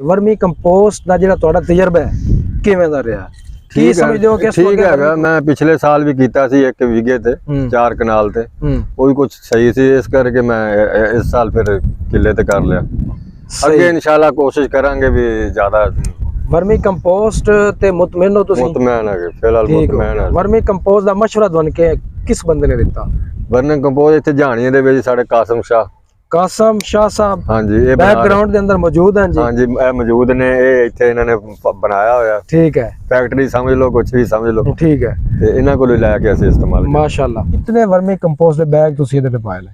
Vermi compost ਦਾ ਜਿਹੜਾ ਤੁਹਾਡਾ ਤਜਰਬਾ ਹੈ ਕਿਵੇਂ ਦਾ ਰਿਹਾ? ਕੀ ਸਮਝਦੇ ਹੋ ਕਿ ਠੀਕ ਹੈਗਾ? ਮੈਂ ਪਿਛਲੇ ਸਾਲ ਵੀ ਕੀਤਾ ਸੀ 1 ਵਿਗੇ ਤੇ 4 ਕਨਾਲ ਤੇ, ਉਹ ਵੀ ਕੁਝ ਸਹੀ ਸੀ, ਇਸ ਕਰਕੇ ਮੈਂ ਇਸ ਸਾਲ ਫਿਰ ਕਿੱਲੇ ਤੇ ਕਰ ਲਿਆ। ਅੱਗੇ ਇਨਸ਼ਾਅੱਲਾ ਕੋਸ਼ਿਸ਼ ਕਰਾਂਗੇ ਵੀ ਜ਼ਿਆਦਾ। ਵਰਮੀ ਕੰਪੋਸਟ ਤੇ ਮੁਤਮਿਨ ਹੋ ਤੁਸੀਂ? ਮੁਤਮਿਨ ਹੈ, ਫਿਲਹਾਲ ਮੁਤਮਿਨ ਹੈ। ਵਰਮੀ ਕੰਪੋਸਟ ਦਾ ਮਸ਼ਵਰਾ ਤੁਹਾਨੂੰ ਕਿਸ ਬੰਦੇ ਨੇ ਦਿੱਤਾ? ਵਰਮੀ ਕੰਪੋਸਟ ਇੱਥੇ ਜਹਾਨੀਆਂ ਦੇ ਵਿੱਚ ਸਾਡੇ ਕਾਸਮ ਸ਼ਾਹ ਸਾਹਿਬ, ਹਾਂਜੀ, ਇਹ ਬੈਕਗ੍ਰਾਉਂਡ ਦੇ ਅੰਦਰ ਮੌਜੂਦ ਹਨ ਜੀ। ਹਾਂਜੀ, ਇਹ ਮੌਜੂਦ ਨੇ, ਇਹ ਇੱਥੇ ਇਹਨਾਂ ਨੇ ਬਣਾਇਆ ਹੋਇਆ। ਠੀਕ ਹੈ, ਫੈਕਟਰੀ ਸਮਝ ਲਓ, ਕੁਝ ਵੀ ਸਮਝ ਲਓ। ਠੀਕ ਹੈ, ਤੇ ਇਹਨਾਂ ਕੋਲੋਂ ਲੈ ਕੇ ਅਸੀਂ ਇਸਤੇਮਾਲ ਕਰਦੇ। ਮਾਸ਼ਾਅੱਲਾ। ਕਿੰਨੇ ਵਰਮੀ ਕੰਪੋਸਟ ਦੇ ਬੈਗ ਤੁਸੀਂ ਇਹਦੇ ਤੇ ਪਾਏ ਲੈ?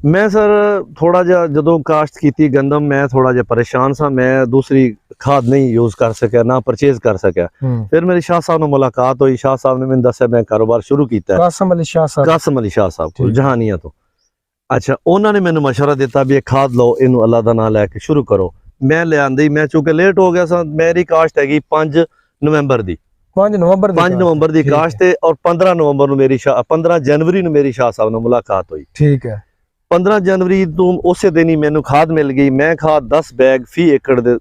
मैं सर थोड़ा जा जदों काश्त की गंदम मैं थोड़ा जा परेशान सा, मैं दूसरी खाद नहीं यूज कर सकिया, ना परचेज कर सकिया। फिर मेरी शाह साहब ने मुलाकात हुई, शाह साहब ने मैंने दस्या मैं कारोबार शुरू किया। कासम अली शाह साहब को जहानिया तो अच्छा, उन्होंने मैंने मशवरा दिता भी खाद लो, इनू अल्लाह दा नाम लैके शुरू करो। मैं ले आंदी, मैं चूंकि लेट हो गया सा, मेरी काश्त हैगी 5 नवंबर दी, 5 नवंबर दी काश्त, और 15 नवंबर मेरी 15 जनवरी ਨੂੰ मेरी शाह साहब ने मुलाकात हुई। ठीक है, 15 जनवरी ਤੋਂ ਉਸੇ ਦਿਨ ਹੀ ਮੈਨੂੰ ਖਾਦ ਮਿਲ ਗਈ। ਮੈਂ ਖਾਦ 10 ਬੈਗ ਫੀ ਏਕੜ ਦੇ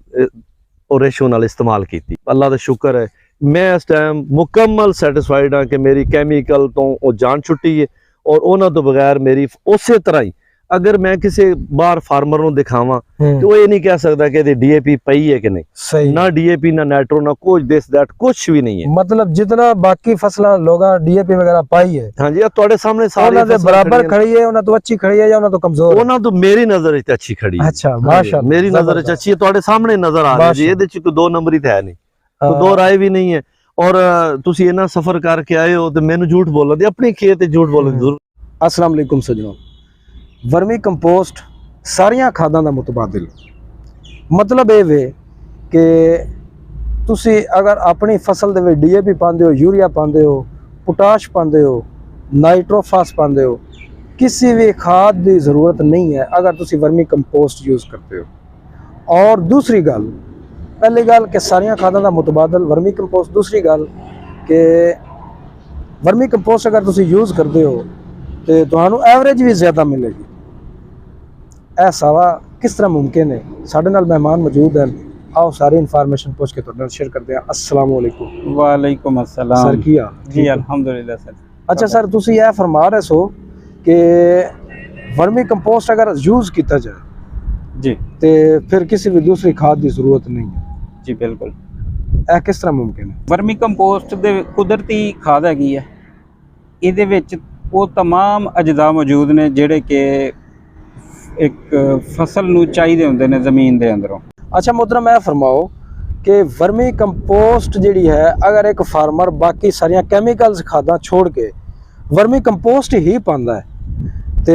ਰੇਸ਼ੋ ਨਾਲ ਇਸਤੇਮਾਲ ਕੀਤੀ। ਅੱਲਾ ਦਾ ਸ਼ੁਕਰ ਹੈ, ਮੈਂ ਇਸ ਟਾਈਮ ਮੁਕੰਮਲ ਸੈਟੀਸਫਾਈਡ ਹਾਂ ਕਿ ਮੇਰੀ ਕੈਮੀਕਲ ਤੋਂ ਉਹ ਜਾਨ ਛੁੱਟੀ ਹੈ, ਔਰ ਉਹਨਾਂ ਤੋਂ ਬਗੈਰ ਮੇਰੀ ਉਸੇ ਤਰ੍ਹਾਂ ਹੀ अगर मैं किसी बाहर फार्मर ਨੂੰ दिखावा तो ये नहीं कह सकता कि डीएपी पई है कि नहीं। सही, ना डीएपी ना नाइट्रो ना कुछ दिस दैट कुछ भी नहीं है। मतलब जितना बाकी फसलां लोग डीएपी वगैरह पाई है, हां जी, ਤੁਹਾਡੇ ਸਾਹਮਣੇ सारी ਦੇ बराबर खड़ी है, ਉਹਨਾਂ ਤੋਂ अच्छी खड़ी है या ਉਹਨਾਂ ਤੋਂ कमजोर? ਉਹਨਾਂ ਤੋਂ ਮੇਰੀ ਨਜ਼ਰ ਵਿੱਚ ਅੱਛੀ ਖੜੀ ਹੈ। अच्छा, माशाल्लाह, मेरी नजर ਵਿੱਚ ਅੱਛੀ ਹੈ, ਤੁਹਾਡੇ ਸਾਹਮਣੇ ਨਜ਼ਰ ਆ ਰਹੀ ਹੈ। ਇਹਦੇ ਚ ਕੋਈ 2 ਨੰਬਰ ਹੀ ਤਾਂ ਹੈ ਨਹੀਂ, ਕੋਈ 2 ਰਾਏ ਵੀ ਨਹੀਂ ਹੈ। ਔਰ ਤੁਸੀਂ ਇਹਨਾਂ ਸਫਰ ਕਰਕੇ ਆਏ ਹੋ ਤੇ ਮੈਨੂੰ ਝੂਠ ਬੋਲਣ ਦੀ, ਆਪਣੀ ਖੇਤ ਤੇ ਝੂਠ ਬੋਲਣ ਦੀ ਜ਼ਰੂਰ। अस्सलाम वालेकुम सज्जनों, वर्मी कंपोस्ट सारियां खादां दा मुतबादिल। मतलब ये वे कि तुसी अगर अपनी फसल दे विच डीएपी पांदे हो, यूरिया पांदे हो, पोटाश पांदे हो, नाइट्रोफास पांदे हो, किसी भी खाद की ज़रूरत नहीं है अगर तुसी वर्मी कंपोस्ट यूज़ करते हो। और दूसरी गल, पहली गल कि सारियां खादां दा मुतबादिल वर्मी कंपोस्ट, दूसरी गल कि वर्मी कंपोस्ट अगर तुसी यूज़ करते हो तो तुहानू एवरेज भी ज़्यादा मिलेगी। ऐसा वा किस तरह मुमकिन है? साडे नाल मेहमान मौजूद हैं, आओ सारी इन्फॉर्मेशन पूछ के तुहाडे नाल शेयर करते हैं। अस्सलाम वालेकुम। वालेकुम अस्सलाम सर, किया जी? अल्हम्दुलिल्लाह सर। अच्छा सर, तुसी ये फरमा रहे सो कि वर्मी कंपोस्ट अगर यूज़ किया जाए जी तो फिर किसी भी दूसरी खाद की ज़रूरत नहीं है जी? बिल्कुल। यह किस तरह मुमकिन है? वर्मी कंपोस्ट दे कुदरती खाद हैगी है, ਇਹਦੇ ਵਿੱਚ ਉਹ तमाम ਅਜਜ਼ਾ ਮੌਜੂਦ ਨੇ ਜਿਹੜੇ ਕਿ ਇੱਕ ਫਸਲ ਨੂੰ ਚਾਹੀਦੇ ਹੁੰਦੇ ਨੇ ਜ਼ਮੀਨ ਦੇ ਅੰਦਰੋਂ। अच्छा मोहतरम, मैं फरमाओ कि वर्मी कंपोस्ट जिहड़ी है, अगर एक फार्मर बाकी सारियां कैमिकल्स खादां छोड़ के वर्मी कंपोस्ट ही पांदा है तो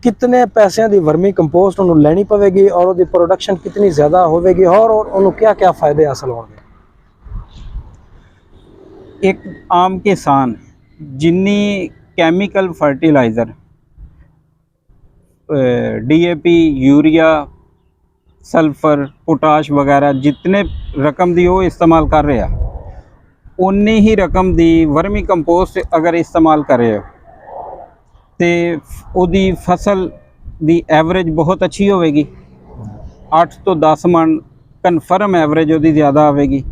कितने पैसों की वर्मी कंपोस्ट उन्होंने लैनी पवेगी और उसकी प्रोडक्शन कितनी ज़्यादा होगी और उन्होंने क्या क्या फ़ायदे हासिल होंगे? एक आम किसान जिन्नी chemical fertiliser DAP, urea, sulphur, potash वगैरह जितने रकम दी वो इस्तेमाल कर रहा, उन्नी ही रकम दी वर्मी कंपोस्ट अगर इस्तेमाल करे तो उदी फसल दी एवरेज बहुत अच्छी होगी। 8 तो 10 मन कन्फर्म एवरेज उदी ज़्यादा आएगी।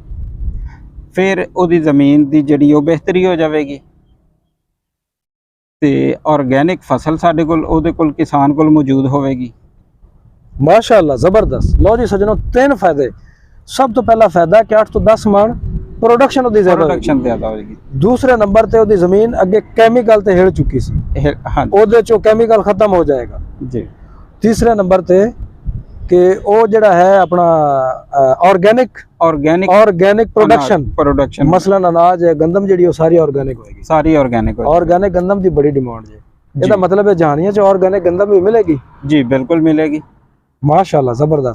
फिर उदी ज़मीन दी जड़ी वो बेहतरी हो जाएगी ते ऑर्गेनिक फसल साडे कोल ओदे कोल किसान कोल मौजूद होगी। माशाअल्लाह, ज़बरदस्त। लो जी सज्जनों, 3 फायदे। सब तो पहला फायदा कि 8 तो 10 मन प्रोडक्शन ज़्यादा होगी। दूसरे नंबर ते ओदी ज़मीन अगे कैमिकल ते हिल चुकी सी, हाँ, ओदे चो कैमिकल खत्म हो जाएगा जी। तीसरे नंबर ते कि वो जड़ा है अपना ऑर्गेनिक प्रोडक्शन, मसलन अनाज है, गंदम जी सारी ऑर्गेनिक होगी, सारी ऑर्गेनिक गंदम की बड़ी डिमांड है। इसका मतलब है जहानिया च ऑर्गेनिक गंदम भी मिलेगी? जी बिल्कुल मिलेगी। माशाल्लाह, ज़बरदस्त।